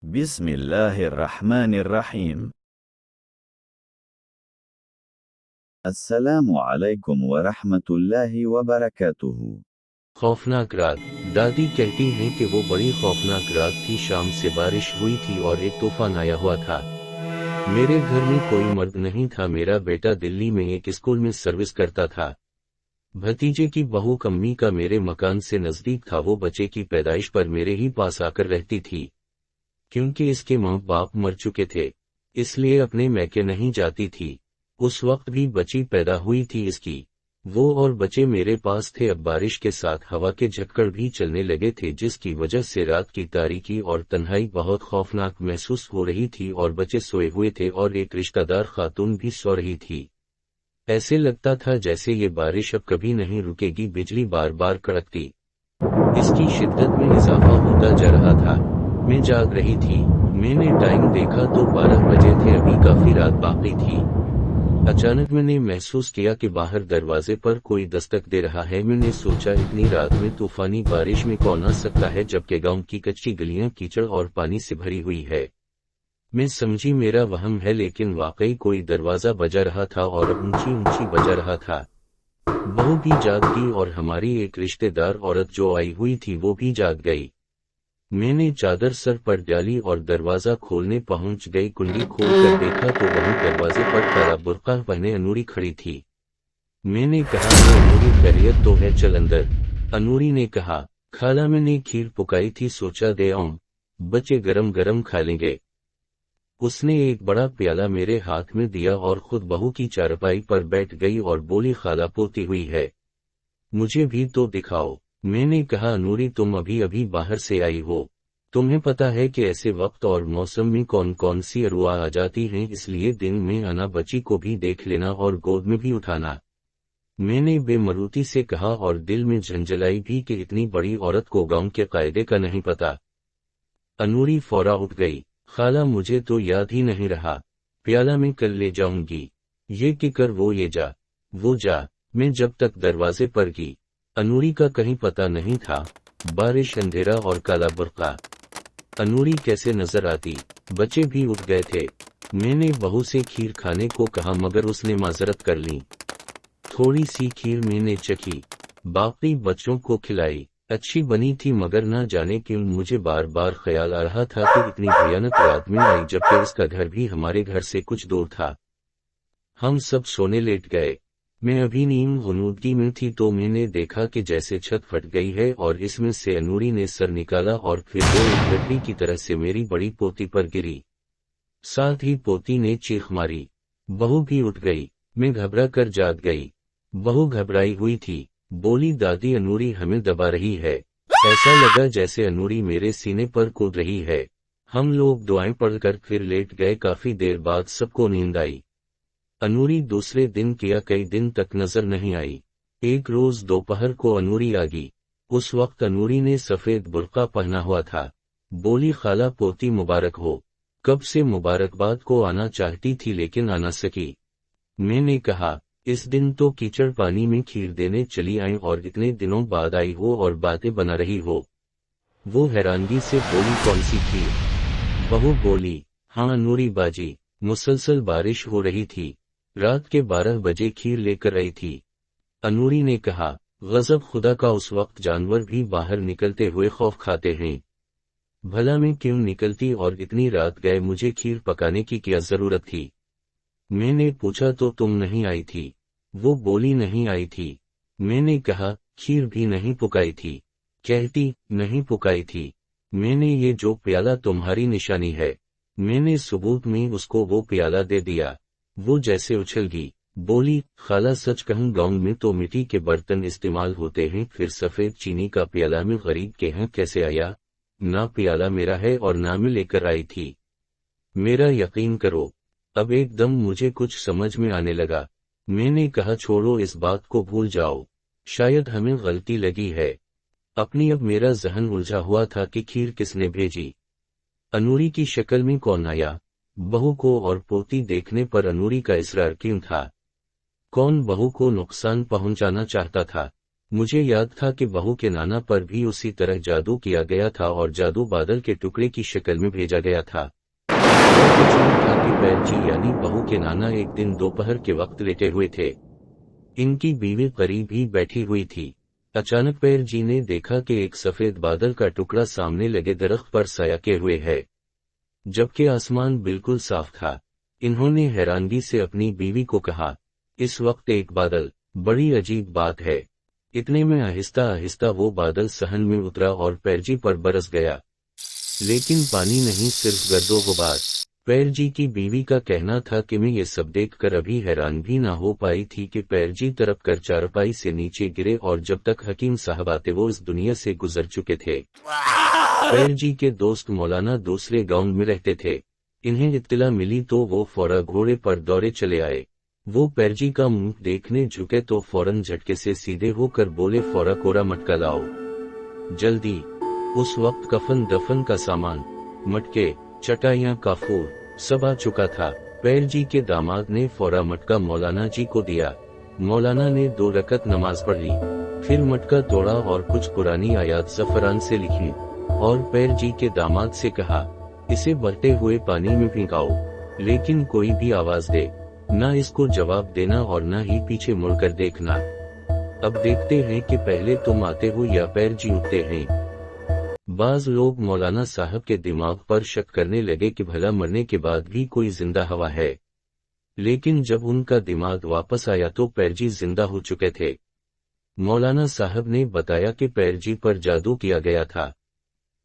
بسم الله الرحمن الرحيم. السلام عليكم ورحمة الله وبركاته. खौफनाक रात। दादी कहती हैं कि वो बड़ी खौफनाक रात थी। शाम से बारिश हुई थी और एक तूफान आया हुआ था। मेरे घर में कोई मर्द नहीं था। मेरा बेटा दिल्ली में एक स्कूल में सर्विस करता था। भतीजे की बहू कम्मी का मेरे मकान से नजदीक था। वो बच्चे की पैदाइश पर मेरे ही पास आकर रहती थी। क्योंकि इसके माँ बाप मर चुके थे, इसलिए अपने मैके नहीं जाती थी। उस वक्त भी बच्ची पैदा हुई थी इसकी। वो और बच्चे मेरे पास थे। अब बारिश के साथ हवा के झक्कड़ भी चलने लगे थे, जिसकी वजह से रात की तारीकी और तन्हाई बहुत खौफनाक महसूस हो रही थी। और बच्चे सोए हुए थे और एक रिश्तेदार खातून भी सो रही थी। ऐसे लगता था जैसे ये बारिश अब कभी नहीं रुकेगी। बिजली बार बार कड़कती, इसकी शिद्दत में इजाफा होता जा रहा था। मैं जाग रही थी। मैंने टाइम देखा तो 12 बजे थे। अभी काफी रात बाकी थी। अचानक मैंने महसूस किया कि बाहर दरवाजे पर कोई दस्तक दे रहा है। मैंने सोचा इतनी रात में तूफानी बारिश में कौन आ सकता है, जबकि गांव की कच्ची गलियां कीचड़ और पानी से भरी हुई है। मैं समझी मेरा वहम है, लेकिन वाकई कोई दरवाजा बजा रहा था और ऊंची ऊंची बजा रहा था। बहू भी जाग गई और हमारी एक रिश्तेदार औरत जो आई हुई थी वो भी जाग गई। मैंने चादर सर पर डाली और दरवाजा खोलने पहुंच गई। कुंडी खोलकर देखा तो वहीं दरवाजे पर काला बुर्का पहने अनूरी खड़ी थी। मैंने कहा, अनूरी खैरियत तो है, चल अंदर। अनूरी ने कहा, खाला मैंने खीर पकाई थी, सोचा दे आऊं, बच्चे गरम गरम खा लेंगे। उसने एक बड़ा प्याला मेरे हाथ में दिया और खुद बहू की चारपाई पर बैठ गई और बोली, खाला पोती हुई है, मुझे भी तो दिखाओ। मैंने कहा, नूरी तुम अभी अभी बाहर से आई हो, तुम्हें पता है कि ऐसे वक्त और मौसम में कौन कौन सी अरुआ आ जाती हैं, इसलिए दिन में आना, बच्ची को भी देख लेना और गोद में भी उठाना। मैंने बेमरूती से कहा और दिल में झंझलाई भी कि इतनी बड़ी औरत को गांव के कायदे का नहीं पता। अनूरी फौरा उठ गई, खाला मुझे तो याद ही नहीं रहा, प्याला मैं कल ले जाऊंगी, ये कि कर वो ये जा वो जा। मैं जब तक दरवाजे पर गई, अनूरी का कहीं पता नहीं था। बारिश, अंधेरा और काला बुर्का, अनूरी कैसे नजर आती। बच्चे भी उठ गए थे। मैंने बहू से खीर खाने को कहा मगर उसने माजरत कर ली। थोड़ी सी खीर मैंने चखी, बाकी बच्चों को खिलाई। अच्छी बनी थी, मगर ना जाने क्यों मुझे बार बार ख्याल आ रहा था कि इतनी भयानक रात में आई, जबकि इसका घर भी हमारे घर से कुछ दूर था। हम सब सोने लेट गए। मैं अभी नींद गुनूदगी में थी तो मैंने देखा कि जैसे छत फट गई है और इसमें से अनूरी ने सर निकाला और फिर वो एक गड्ढी की तरह से मेरी बड़ी पोती पर गिरी। साथ ही पोती ने चीख मारी। बहू भी उठ गई। मैं घबरा कर जाग गई। बहू घबराई हुई थी, बोली, दादी अनूरी हमें दबा रही है। ऐसा लगा जैसे अनूरी मेरे सीने पर कूद रही है। हम लोग दुआएं पढ़कर फिर लेट गए। काफी देर बाद सबको नींद आई। अनूरी दूसरे दिन किया कई दिन तक नजर नहीं आई। एक रोज दोपहर को अनूरी आ गई। उस वक्त अनूरी ने सफेद बुर्का पहना हुआ था। बोली, खाला पोती मुबारक हो। कब से मुबारकबाद को आना चाहती थी लेकिन आ न सकी। मैंने कहा, इस दिन तो कीचड़ पानी में खीर देने चली आई और इतने दिनों बाद आई हो और बातें बना रही हो। वो हैरानगी से बोली, कौन सी खीर? बहू बोली, हाँ अनूरी बाजी, मुसलसल बारिश हो रही थी, रात के 12 बजे खीर लेकर आई थी। अनूरी ने कहा, गजब खुदा का, उस वक्त जानवर भी बाहर निकलते हुए खौफ खाते हैं। भला मैं क्यों निकलती और इतनी रात गए, मुझे खीर पकाने की क्या जरूरत थी? मैंने पूछा, तो तुम नहीं आई थी? वो बोली, नहीं आई थी। मैंने कहा, खीर भी नहीं पकाई थी? कहती, नहीं पकाई थी। मैंने, ये जो प्याला तुम्हारी निशानी है। मैंने सबूत में उसको वो प्याला दे दिया। वो जैसे उछल गई, बोली, खाला सच कहूं, गांव में तो मिट्टी के बर्तन इस्तेमाल होते हैं, फिर सफेद चीनी का प्याला में गरीब के यहाँ कैसे आया? ना प्याला मेरा है और ना मैं लेकर आई थी। मेरा यकीन करो, अब एकदम मुझे कुछ समझ में आने लगा। मैंने कहा, छोड़ो इस बात को, भूल जाओ, शायद हमें गलती लगी है अपनी। अब मेरा जहन उलझा हुआ था कि खीर किसने भेजी, अनूरी की शक्ल में कौन आया, बहू को और पोती देखने पर अनूरी का इसरार क्यों था, कौन बहू को नुकसान पहुंचाना चाहता था। मुझे याद था कि बहू के नाना पर भी उसी तरह जादू किया गया था और जादू बादल के टुकड़े की शक्ल में भेजा गया था। और कुछ नहीं था कि पैरजी यानी बहू के नाना एक दिन दोपहर के वक्त लेटे हुए थे। इनकी बीवी करीब ही बैठी हुई थी। अचानक पैरजी ने देखा कि एक सफेद बादल का टुकड़ा सामने लगे दरख्त पर साया किए हुए है, जबकि आसमान बिल्कुल साफ था। इन्होंने हैरानगी से अपनी बीवी को कहा, इस वक्त एक बादल, बड़ी अजीब बात है। इतने में आहिस्ता आहिस्ता वो बादल सहन में उतरा और पैरजी पर बरस गया, लेकिन पानी नहीं, सिर्फ गर्दो गुबार। पैरजी की बीवी का कहना था कि मैं ये सब देखकर अभी हैरान भी ना हो पाई थी कि पैरजी तरफ कर चारपाई से नीचे गिरे और जब तक हकीम साहब आते वो इस दुनिया से गुजर चुके थे। पैरजी के दोस्त मौलाना दूसरे गांव में रहते थे। इन्हें इत्तला मिली तो वो फौरा घोड़े पर दौड़े चले आए। वो पैरजी का मुंह देखने झुके तो फौरन झटके से सीधे होकर बोले, फौरा कोरा मटका लाओ, जल्दी। उस वक्त कफन दफन का सामान, मटके, चटाइयां, काफूर सब आ चुका था। पैरजी के दामाद ने फौरा मटका मौलाना जी को दिया। मौलाना ने 2 रकत नमाज पढ़ ली, फिर मटका तोड़ा और कुछ कुरानी आयात ज़फ़रान से लिखी और पैरजी के दामाद से कहा, इसे बहते हुए पानी में फेंकाओ, लेकिन कोई भी आवाज दे ना इसको जवाब देना और ना ही पीछे मुड़कर देखना। अब देखते हैं कि पहले तुम आते हो या पैरजी उठते हैं। बाज लोग मौलाना साहब के दिमाग पर शक करने लगे कि भला मरने के बाद भी कोई जिंदा हवा है, लेकिन जब उनका दिमाग वापस आया तो पैरजी जिंदा हो चुके थे। मौलाना साहब ने बताया कि पैरजी पर जादू किया गया था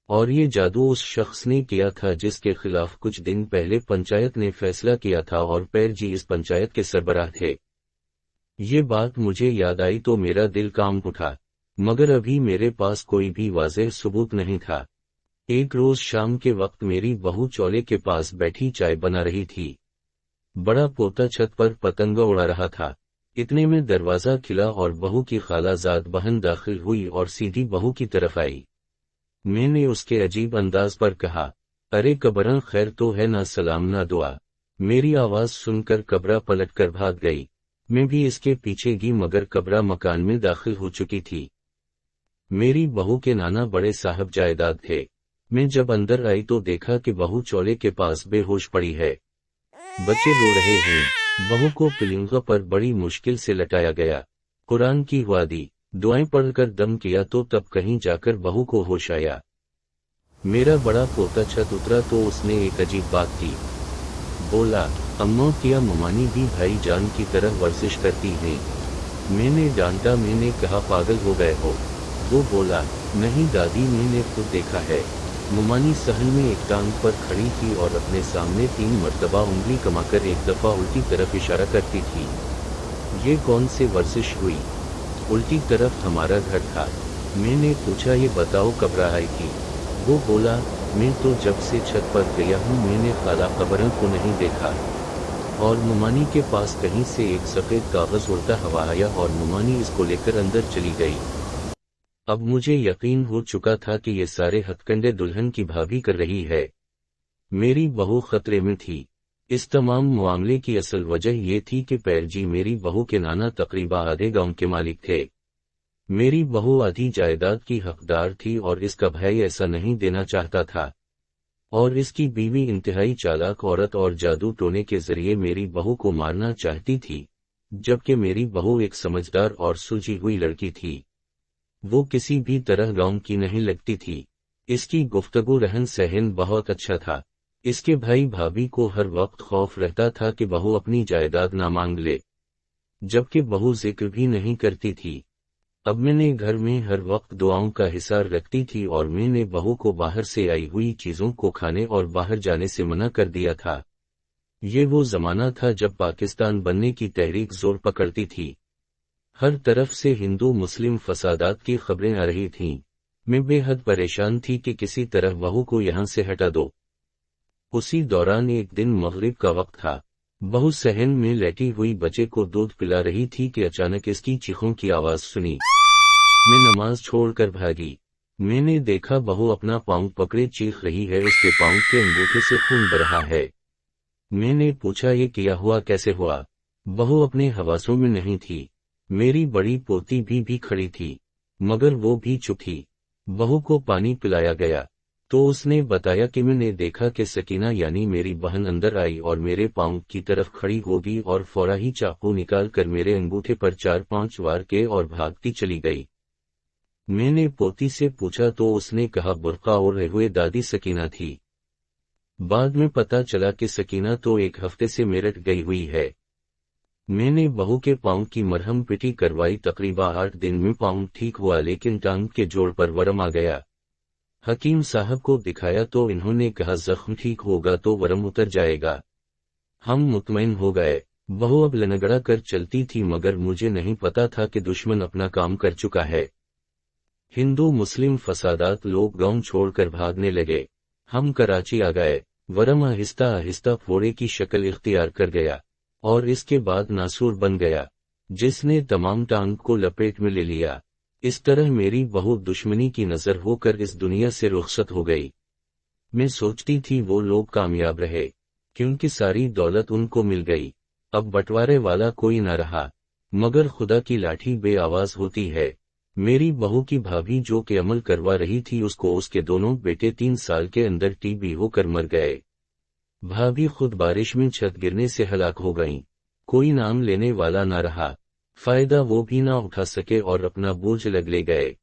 और ये जादू उस शख्स ने किया था जिसके खिलाफ कुछ दिन पहले पंचायत ने फैसला किया था और पैरजी इस पंचायत के सरबराह थे। ये बात मुझे याद आई तो मेरा दिल कांप उठा, मगर अभी मेरे पास कोई भी वाज़ेह सबूत नहीं था। एक रोज शाम के वक्त मेरी बहू चौले के पास बैठी चाय बना रही थी। बड़ा पोता छत पर पतंगा उड़ा रहा था। इतने में दरवाजा खिला और बहू की खालाजाद बहन दाखिल हुई और सीधी बहू की तरफ आई। मैंने उसके अजीब अंदाज पर कहा, अरे कबरन खैर तो है, ना सलाम ना दुआ। मेरी आवाज सुनकर कबरा पलट कर भाग गई। मैं भी इसके पीछे गई मगर कबरा मकान में दाखिल हो चुकी थी। मेरी बहू के नाना बड़े साहब जायदाद थे। मैं जब अंदर आई तो देखा कि बहू चौले के पास बेहोश पड़ी है। बच्चे रो रहे हैं। बहू को पिलिंगा पर बड़ी मुश्किल से लटाया गया। कुरान की वादी दुआएं पढ़कर दम किया तो तब कहीं जाकर बहू को होश आया। मेरा बड़ा पोता छत उतरा तो उसने एक अजीब बात की। बोला, अम्मा क्या ममानी भी भाई जान की तरह वर्जिश करती हैं? मैंने डांटा। मैंने कहा, पागल हो गए हो? वो बोला, नहीं दादी, मैंने खुद देखा है। ममानी सहन में एक टांग पर खड़ी थी और अपने सामने 3 मर्तबा उंगली कमाकर एक दफा उल्टी तरफ इशारा करती थी। ये कौन से वर्जिश हुई? उल्टी तरफ हमारा घर था। मैंने पूछा, ये बताओ कब आई थी? वो बोला, मैं तो जब से छत पर गया हूँ मैंने खाला कबरों को नहीं देखा। और मुमानी के पास कहीं से एक सफेद कागज उड़ता हुआ आया और मुमानी इसको लेकर अंदर चली गई। अब मुझे यकीन हो चुका था कि ये सारे हथकंडे दुल्हन की भाभी कर रही है। मेरी बहू खतरे में थी। इस तमाम मामले की असल वजह ये थी कि पैरजी मेरी बहू के नाना तकरीबा आधे गांव के मालिक थे। मेरी बहू आधी जायदाद की हकदार थी और इसका भाई ऐसा नहीं देना चाहता था। और इसकी बीवी इंतहाई चालाक औरत और जादू टोने के जरिए मेरी बहू को मारना चाहती थी, जबकि मेरी बहू एक समझदार और सुलझी हुई लड़की थी। वो किसी भी तरह गांव की नहीं लगती थी। इसकी गुफ्तगू रहन सहन बहुत अच्छा था। इसके भाई भाभी को हर वक्त खौफ रहता था कि बहू अपनी जायदाद ना मांग ले, जबकि बहू जिक्र भी नहीं करती थी। अब मैंने घर में हर वक्त दुआओं का हिसार रखती थी और मैंने बहू को बाहर से आई हुई चीजों को खाने और बाहर जाने से मना कर दिया था। ये वो जमाना था जब पाकिस्तान बनने की तहरीक जोर पकड़ती थी। हर तरफ से हिंदू मुस्लिम फसादात की खबरें आ रही थीं। मैं बेहद परेशान थी कि किसी तरह बहू को यहां से हटा दो। उसी दौरान एक दिन मगरिब का वक्त था। बहू सहन में लेटी हुई बच्चे को दूध पिला रही थी कि अचानक इसकी चीखों की आवाज सुनी। मैं नमाज छोड़कर भागी। मैंने देखा बहू अपना पांव पकड़े चीख रही है। उसके पांव के अंगूठे से खून बह रहा है। मैंने पूछा, ये क्या हुआ, कैसे हुआ? बहू अपने हवासों में नहीं थी। मेरी बड़ी पोती भी खड़ी थी, मगर वो भी चुप थी। बहू को पानी पिलाया गया तो उसने बताया कि मैंने देखा कि सकीना यानी मेरी बहन अंदर आई और मेरे पांव की तरफ खड़ी हो गई और फौरा ही चाकू निकाल कर मेरे अंगूठे पर 4-5 वार के और भागती चली गई। मैंने पोती से पूछा तो उसने कहा बुर्का ओढ़े हुए दादी सकीना थी। बाद में पता चला कि सकीना तो 1 हफ्ते से मेरठ गई हुई है। मैंने बहू के पांव की मरहम पिटी करवाई, तकरीबन 8 दिन में पांव ठीक हुआ, लेकिन टांग के जोड़ पर वरम आ गया। हकीम साहब को दिखाया तो इन्होंने कहा जख्म ठीक होगा तो वरम उतर जाएगा। हम मुतमईन हो गए। बहू अब लनगड़ा कर चलती थी, मगर मुझे नहीं पता था कि दुश्मन अपना काम कर चुका है। हिंदू मुस्लिम फसादात, लोग गांव छोड़कर भागने लगे। हम कराची आ गए। वरम आहिस्ता आहिस्ता फोड़े की शक्ल इख्तियार कर गया और इसके बाद नासूर बन गया, जिसने तमाम टांग को लपेट में ले लिया। इस तरह मेरी बहू दुश्मनी की नजर होकर इस दुनिया से रुखसत हो गई। मैं सोचती थी वो लोग कामयाब रहे, क्योंकि सारी दौलत उनको मिल गई। अब बंटवारे वाला कोई न रहा, मगर खुदा की लाठी बे आवाज होती है। मेरी बहू की भाभी जो कि अमल करवा रही थी, उसको उसके दोनों बेटे 3 साल के अंदर टीबी होकर मर गए। भाभी खुद बारिश में छत गिरने से हलाक हो गईं। कोई नाम लेने वाला न रहा। फायदा वो भी ना उठा सके और अपना बोझ लग ले गए।